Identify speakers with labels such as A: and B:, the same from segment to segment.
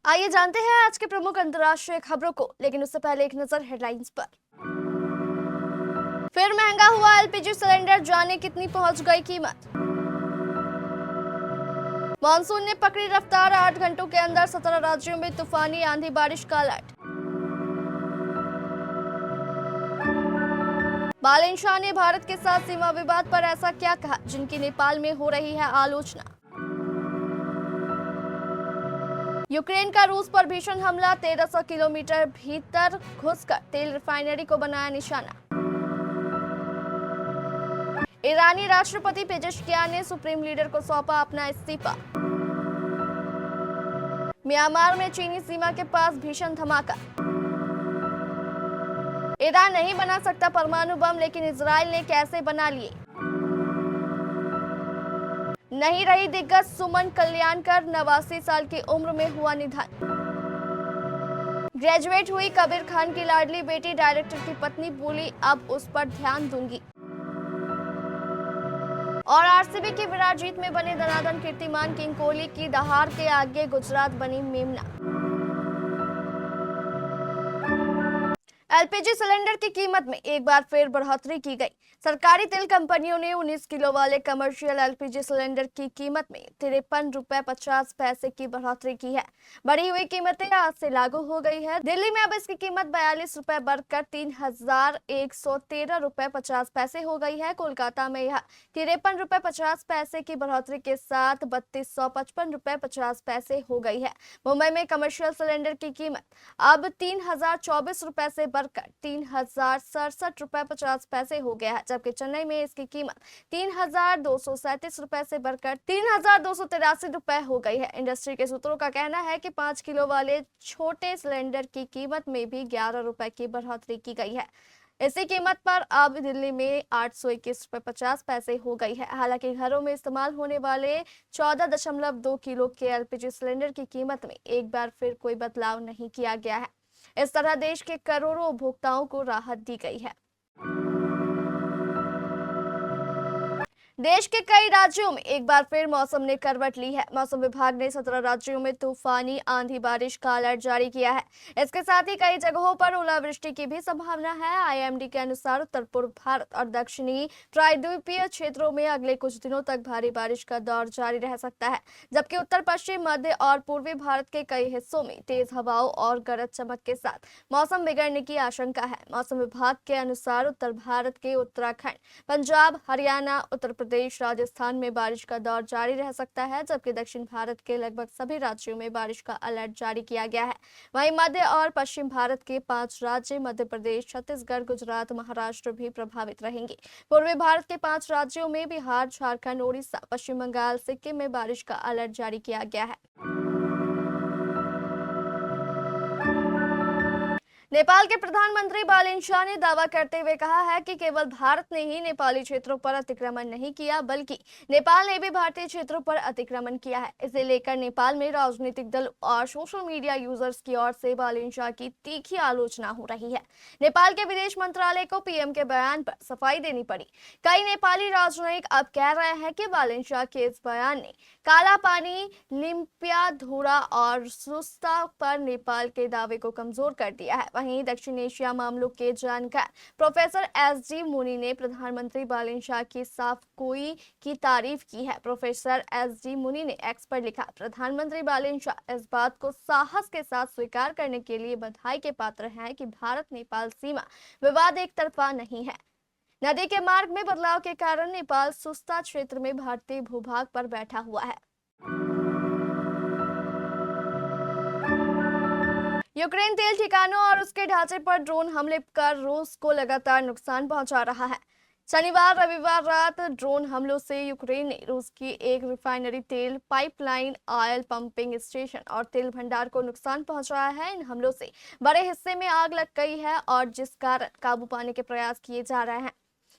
A: आइए जानते हैं आज के प्रमुख अंतर्राष्ट्रीय खबरों को, लेकिन उससे पहले एक नजर हेडलाइंस पर। फिर महंगा हुआ एलपीजी सिलेंडर, जाने कितनी पहुंच गई कीमत। मानसून ने पकड़ी रफ्तार, 8 घंटों के अंदर 17 राज्यों में तूफानी आंधी बारिश का अलर्ट। बालन शाह ने भारत के साथ सीमा विवाद पर ऐसा क्या कहा जिनकी नेपाल में हो रही है आलोचना। यूक्रेन का रूस पर भीषण हमला, 1300 किलोमीटर भीतर घुसकर तेल रिफाइनरी को बनाया निशाना। ईरानी राष्ट्रपति पेजेश्कियान ने सुप्रीम लीडर को सौंपा अपना इस्तीफा। म्यांमार में चीनी सीमा के पास भीषण धमाका। ईरान नहीं बना सकता परमाणु बम, लेकिन इजराइल ने कैसे बना लिए। नहीं रही दिग्गज सुमन कल्याणकर, 89 साल की उम्र में हुआ निधन। ग्रेजुएट हुई कबीर खान की लाडली बेटी, डायरेक्टर की पत्नी बोली अब उस पर ध्यान दूंगी। और आरसीबी की विराट जीत में बने दनादन कीर्तिमान, किंग कोहली की दहाड़ के आगे गुजरात बनी मेमना। एलपीजी सिलेंडर की कीमत में एक बार फिर बढ़ोतरी की गई। सरकारी तेल कंपनियों ने 19 किलो वाले कमर्शियल एलपीजी सिलेंडर की कीमत में 53 रुपए 50 पैसे की बढ़ोतरी की है। बढ़ी हुई कीमतें आज से लागू हो गई है। दिल्ली में अब इसकी कीमत 42 रुपए बढ़कर 3113 रुपए 50 पैसे हो गई है। कोलकाता में यह 53 रुपए 50 पैसे की बढ़ोतरी के साथ 3255 रुपए 50 पैसे हो गई है। मुंबई में कमर्शियल सिलेंडर की कीमत अब 3024 रुपए से बढ़कर 3067 रुपए 50 पैसे हो गया है, जबकि चेन्नई में इसकी कीमत 3237 रुपए से बढ़कर 3283 रुपए हो गई है। इंडस्ट्री के सूत्रों का कहना है कि 5 किलो वाले छोटे सिलेंडर की कीमत में भी 11 रुपए की बढ़ोतरी की गई है। इसी कीमत पर अब दिल्ली में 821 रुपए 50 पैसे हो गई है। हालांकि घरों में इस्तेमाल होने वाले 14.2 किलो के एलपीजी सिलेंडर की कीमत में एक बार फिर कोई बदलाव नहीं किया गया है। इस तरह देश के करोड़ों उपभोक्ताओं को राहत दी गई है। देश के कई राज्यों में एक बार फिर मौसम ने करवट ली है। मौसम विभाग ने 17 राज्यों में तूफानी आंधी बारिश का अलर्ट जारी किया है। इसके साथ ही कई जगहों पर ओलावृष्टि की भी संभावना है। आईएमडी के अनुसार उत्तर पूर्व भारत और दक्षिणी प्रायद्वीपीय क्षेत्रों में अगले कुछ दिनों तक भारी बारिश का दौर जारी रह सकता है, जबकि उत्तर पश्चिम, मध्य और पूर्वी भारत के कई हिस्सों में तेज हवाओं और गरज चमक के साथ मौसम बिगड़ने की आशंका है। मौसम विभाग के अनुसार उत्तर भारत के उत्तराखंड, पंजाब, हरियाणा, उत्तर प्रदेश, राजस्थान में बारिश का दौर जारी रह सकता है, जबकि दक्षिण भारत के लगभग सभी राज्यों में बारिश का अलर्ट जारी किया गया है। वहीं मध्य और पश्चिम भारत के 5 राज्य मध्य प्रदेश, छत्तीसगढ़, गुजरात, महाराष्ट्र भी प्रभावित रहेंगे। पूर्वी भारत के 5 राज्यों में बिहार, झारखंड, ओडिशा, पश्चिम बंगाल, सिक्किम में बारिश का अलर्ट जारी किया गया है। नेपाल के प्रधानमंत्री बालन शाह ने दावा करते हुए कहा है कि केवल भारत ने ही नेपाली क्षेत्रों पर अतिक्रमण नहीं किया, बल्कि नेपाल ने भी भारतीय क्षेत्रों पर अतिक्रमण किया है। इसे लेकर नेपाल में राजनीतिक दल और सोशल मीडिया यूजर्स की ओर से बालन शाह की तीखी आलोचना हो रही है। नेपाल के विदेश मंत्रालय को पीएम के बयान पर सफाई देनी पड़ी। कई नेपाली राजनयिक अब कह रहे हैं कि बालन शाह के इस बयान ने काला पानी, लिम्पियाधुरा और सुस्ता पर नेपाल के दावे को कमजोर कर दिया है। वहीं दक्षिण एशिया मामलों के जानकार प्रोफेसर एसडी मुनी ने प्रधानमंत्री बालन शाह की साफ गोई की तारीफ की है। प्रोफेसर एसडी मुनी ने एक्स पर लिखा, प्रधानमंत्री बालन शाह इस बात को साहस के साथ स्वीकार करने के लिए बधाई के पात्र हैं कि भारत नेपाल सीमा विवाद एक तरफा नहीं है। नदी के मार्ग में बदलाव के कारण नेपाल सुस्ता क्षेत्र में भारतीय भूभाग पर बैठा हुआ है। यूक्रेन तेल ठिकानों और उसके ढांचे पर ड्रोन हमले कर रूस को लगातार नुकसान पहुंचा रहा है। शनिवार रविवार रात ड्रोन हमलों से यूक्रेन ने रूस की एक रिफाइनरी, तेल पाइपलाइन, ऑयल पंपिंग स्टेशन और तेल भंडार को नुकसान पहुंचाया है। इन हमलों से बड़े हिस्से में आग लग गई है और जिस कारण काबू पाने के प्रयास किए जा रहे हैं।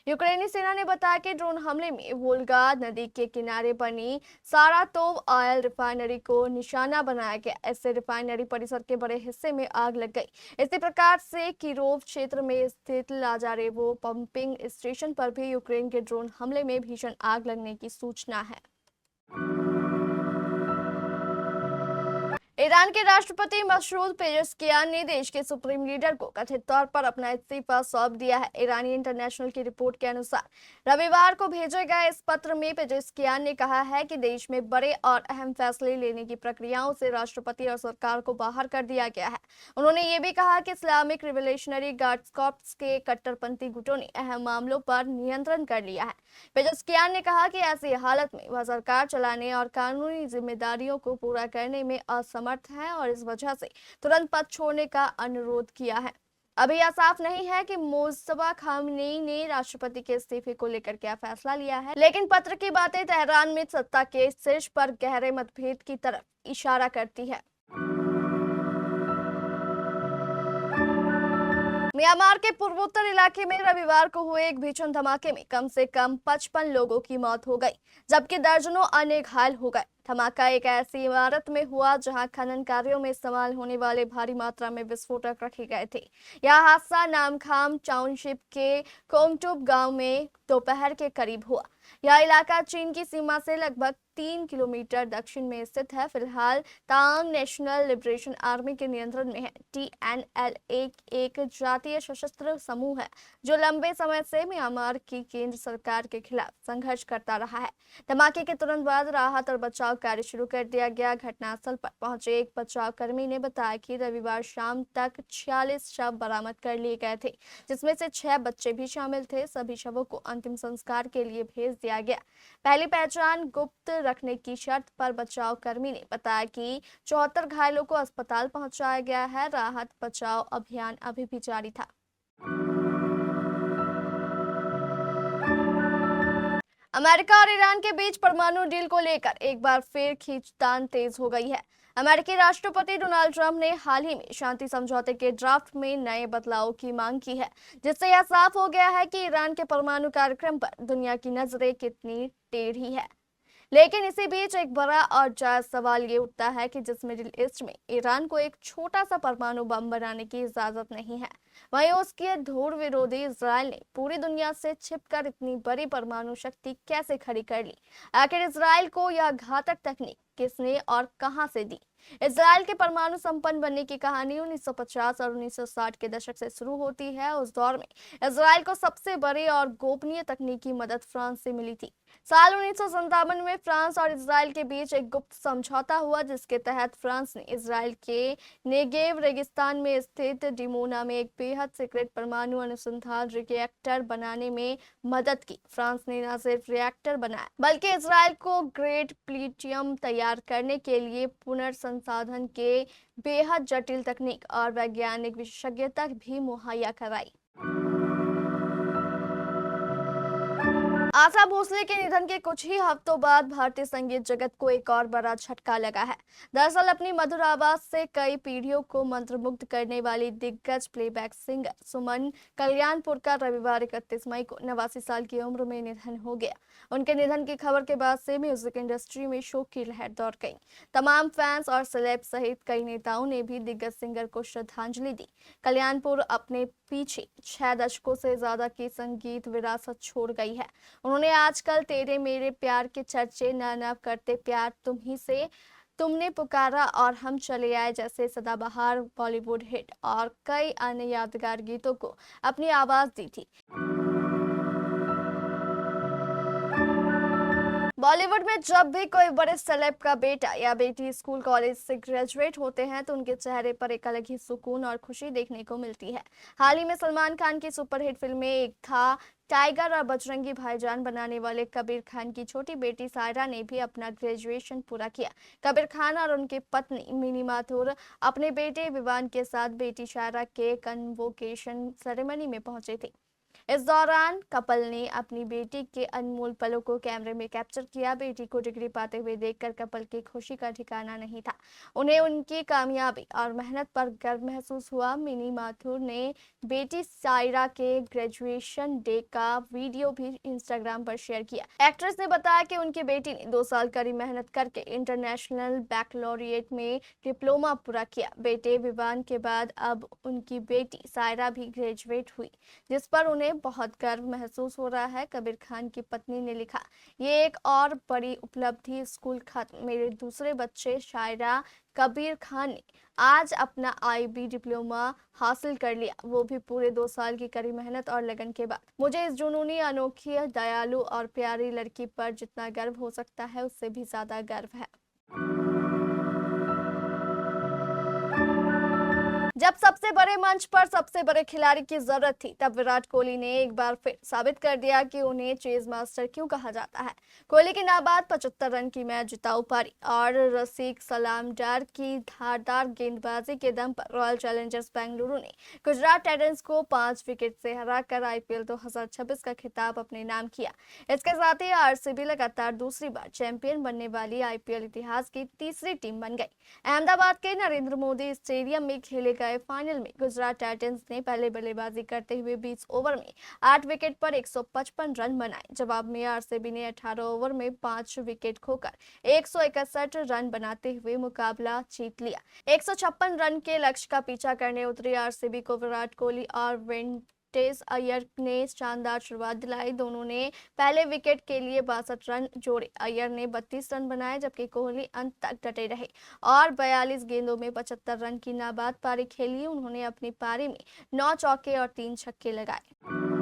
A: यूक्रेनी सेना ने बताया कि ड्रोन हमले में वोल्गा नदी के किनारे बनी सारातोव ऑयल रिफाइनरी को निशाना बनाया गया। इससे रिफाइनरी परिसर के बड़े हिस्से में आग लग गई। इसी प्रकार से किरोव क्षेत्र में स्थित लाजारेवो पंपिंग स्टेशन पर भी यूक्रेन के ड्रोन हमले में भीषण आग लगने की सूचना है। ईरान के राष्ट्रपति मसूद पेजेस्कियान ने देश के सुप्रीम लीडर को कथित तौर पर अपना इस्तीफा सौंप दिया है। ईरानी इंटरनेशनल की रिपोर्ट के अनुसार रविवार को भेजे गए इस पत्र में पेजेस्कियान ने कहा है कि देश में बड़े और अहम फैसले लेने की प्रक्रियाओं से राष्ट्रपति और सरकार को बाहर कर दिया गया है। उन्होंने ये भी कहा कि इस्लामिक रिवोल्यूशनरी गार्ड्स कॉर्प्स के कट्टरपंथी गुटों ने अहम मामलों पर नियंत्रण कर लिया है। पेजेस्कियान ने कहा कि ऐसी हालत में वह सरकार चलाने और कानूनी जिम्मेदारियों को पूरा करने में असमर्थ है और इस वजह से तुरंत पद छोड़ने का अनुरोध किया है। अभी यह साफ नहीं है कि मुस्तफा खामेनी ने राष्ट्रपति के इस्तीफे को लेकर क्या फैसला लिया है, लेकिन पत्र की बातें तेहरान में सत्ता के शीर्ष पर गहरे मतभेद की तरफ इशारा करती है। म्यांमार के पूर्वोत्तर इलाके में रविवार को हुए एक भीषण धमाके में कम से कम 55 लोगों की मौत हो गई, जबकि दर्जनों अन्य घायल हो गए। धमाका एक ऐसी इमारत में हुआ जहां खनन कार्यों में इस्तेमाल होने वाले भारी मात्रा में विस्फोटक रखे गए थे। यह हादसा नामखाम टाउनशिप के कोंगटुप गांव में दोपहर के करीब हुआ। यह इलाका चीन की सीमा से लगभग 3 किलोमीटर दक्षिण में स्थित है। फिलहाल तांग नेशनल लिबरेशन आर्मी के नियंत्रण में है। TNL एक जातीय सशस्त्र समूह है जो लंबे समय से म्यांमार की केंद्र सरकार के खिलाफ संघर्ष करता रहा है। धमाके के तुरंत बाद राहत और बचाव कार्य शुरू कर दिया गया। घटनास्थल पर पहुंचे एक बचाव कर्मी ने बताया कि रविवार शाम तक 46 शव बरामद कर लिए गए थे, जिसमें से 6 बच्चे भी शामिल थे। सभी शवों को अंतिम संस्कार के लिए भेज दिया गया। पहली पहचान गुप्त रखने की शर्त पर बचाव कर्मी ने बताया कि 74 घायलों को अस्पताल पहुंचाया गया है। राहत बचाव अभियान अभी भी जारी था। अमेरिका और ईरान के बीच परमाणु डील को लेकर एक बार फिर खींचतान तेज हो गई है। अमेरिकी राष्ट्रपति डोनाल्ड ट्रंप ने हाल ही में शांति समझौते के ड्राफ्ट में नए बदलावों की मांग की है, जिससे यह साफ हो गया है कि ईरान के परमाणु कार्यक्रम पर दुनिया की नजरें कितनी टेढ़ी है। लेकिन इसी बीच एक बड़ा और जायज सवाल ये उठता है कि जिस मिडिल ईस्ट में ईरान को एक छोटा सा परमाणु बम बनाने की इजाजत नहीं है, वहीं उसके धूल विरोधी इजराइल ने पूरी दुनिया से छिपकर इतनी बड़ी परमाणु शक्ति कैसे खड़ी कर ली। आखिर इजराइल को यह घातक तकनीक किसने और कहां से दी? इजराइल के परमाणु संपन्न बनने की कहानी 1950 और 1960 के दशक से शुरू होती है। उस दौर में इजराइल को सबसे बड़ी और गोपनीय तकनीकी मदद फ्रांस से मिली थी। साल 1957 में फ्रांस और इजराइल के बीच एक गुप्त समझौता हुआ, जिसके तहत फ्रांस ने इजराइल के नेगेव रेगिस्तान में स्थित डिमोना में एक बेहद सीक्रेट परमाणु अनुसंधान रिएक्टर बनाने में मदद की। फ्रांस ने न सिर्फ रिएक्टर बनाया, बल्कि इजराइल को ग्रेट प्लूटोनियम तैयार करने के लिए पुनर्संसाधन के बेहद जटिल तकनीक और वैज्ञानिक विशेषज्ञता भी मुहैया कराई। आशा भोसले के निधन के कुछ ही हफ्तों बाद भारतीय संगीत जगत को एक और बड़ा झटका लगा है। दरअसल अपनी मधुर आवाज से कई पीढ़ियों को मंत्रमुग्ध करने वाली दिग्गज प्लेबैक सिंगर सुमन कल्याणपुर का रविवार 31 मई को 89 साल की उम्र में निधन हो गया। उनके निधन की खबर के बाद से म्यूजिक इंडस्ट्री में शोक की लहर दौड़ गई। तमाम फैंस और सेलेब सहित कई नेताओं ने भी दिग्गज सिंगर को श्रद्धांजलि दी। कल्याणपुर अपने पीछे 6 दशकों से ज्यादा की संगीत विरासत छोड़ गई है। उन्होंने आजकल तेरे मेरे प्यार के चर्चे, ना करते प्यार तुम ही से, तुमने पुकारा और हम चले आए जैसे सदाबहार बॉलीवुड हिट और कई अन्य यादगार गीतों को अपनी आवाज दी थी। बॉलीवुड में जब भी कोई बड़े सेलेब का बेटा या बेटी स्कूल कॉलेज से ग्रेजुएट होते हैं तो उनके चेहरे पर एक अलग ही सुकून और खुशी देखने को मिलती है। हाल ही में सलमान खान की सुपरहिट फिल्में एक था टाइगर और बजरंगी भाईजान बनाने वाले कबीर खान की छोटी बेटी सायरा ने भी अपना ग्रेजुएशन पूरा किया। कबीर खान और उनकी पत्नी मिनी माथुर अपने बेटे विवान के साथ बेटी सायरा के कन्वोकेशन सेरेमनी में पहुंचे थे। इस दौरान कपल ने अपनी बेटी के अनमोल पलों को कैमरे में कैप्चर किया। बेटी को डिग्री पाते हुए देखकर कपल की खुशी का ठिकाना नहीं था। उन्हें उनकी कामयाबी और मेहनत पर गर्व महसूस हुआ। मिनी माथुर ने बेटी सायरा के ग्रेजुएशन डे का वीडियो भी इंस्टाग्राम पर शेयर किया। एक्ट्रेस ने बताया कि उनकी बेटी ने 2 साल कड़ी मेहनत करके इंटरनेशनल बैकलॉरिएट में डिप्लोमा पूरा किया। बेटे विवान के बाद अब उनकी बेटी सायरा भी ग्रेजुएट हुई, जिस पर उन्हें बहुत गर्व महसूस हो रहा है। कबीर खान की पत्नी ने लिखा, ये एक और बड़ी उपलब्धि। स्कूल खत्म, मेरे दूसरे बच्चे शायरा कबीर खान ने आज अपना IB डिप्लोमा हासिल कर लिया, वो भी पूरे 2 साल की कड़ी मेहनत और लगन के बाद। मुझे इस जुनूनी, अनोखी, दयालु और प्यारी लड़की पर जितना गर्व हो सकता है उससे भी ज्यादा गर्व है। जब सबसे बड़े मंच पर सबसे बड़े खिलाड़ी की जरूरत थी, तब विराट कोहली ने एक बार फिर साबित कर दिया कि उन्हें चेज मास्टर क्यों कहा जाता है। कोहली की नाबाद 75 रन की मैच जिताऊ पारी और रसिक सलामडार की धारदार गेंदबाजी के दम पर रॉयल चैलेंजर्स बेंगलुरु ने गुजरात टाइटंस को 5 विकेट से हराकर IPL 2026 का खिताब अपने नाम किया। इसके साथ ही RCB लगातार दूसरी बार चैंपियन बनने वाली IPL इतिहास की तीसरी टीम बन गई। अहमदाबाद के नरेंद्र मोदी स्टेडियम में खेले गए फाइनल में गुजरात टाइटंस ने पहले बल्लेबाजी करते हुए 20 ओवर में 8 विकेट पर 155 रन बनाए। जवाब में RCB ने 18 ओवर में 5 विकेट खोकर 161 रन बनाते हुए मुकाबला जीत लिया। 156 रन के लक्ष्य का पीछा करने उतरी RCB को विराट कोहली और वेंकटेश अय्यर ने शानदार शुरुआत दिलाई। दोनों ने पहले विकेट के लिए 62 रन जोड़े। अय्यर ने 32 रन बनाए, जबकि कोहली अंत तक डटे रहे और 42 गेंदों में 75 रन की नाबाद पारी खेली। उन्होंने अपनी पारी में 9 चौके और 3 छक्के लगाए।